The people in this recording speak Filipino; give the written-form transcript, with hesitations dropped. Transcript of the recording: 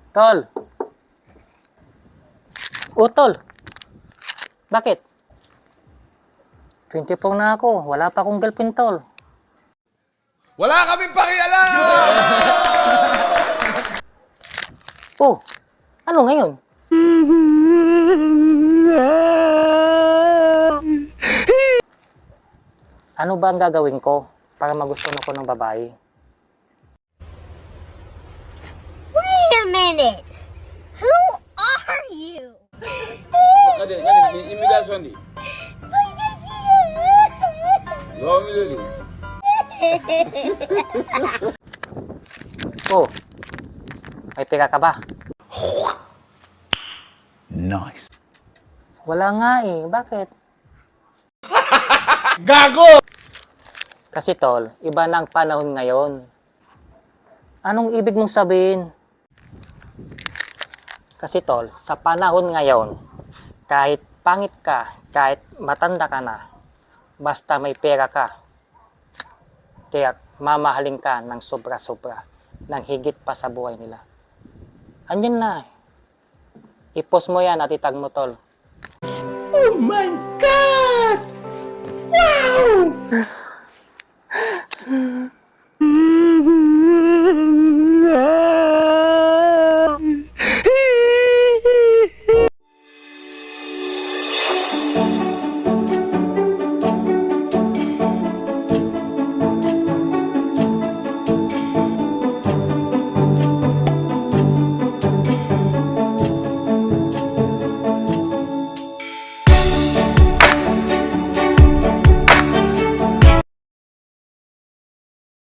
Tol. Tol. Bakit? 24 na ako. Wala pa akong girlfriend, tol. Wala kaming pakialam! Ano ngayon? Ano ba ang gagawin ko para magustuhan ako ng babae? Wait a minute. Who are you? Immigration di. May pera ka ba? Nice. Wala nga eh. Bakit? Gago! Kasi tol, iba na ang panahon ngayon. Anong ibig mong sabihin? Kasi tol, sa panahon ngayon, kahit pangit ka, kahit matanda ka na, basta may pera ka, kaya mamahalin ka ng sobra-sobra, ng higit pa sa buhay nila. Andyan na. I-post mo yan at itag mo tol.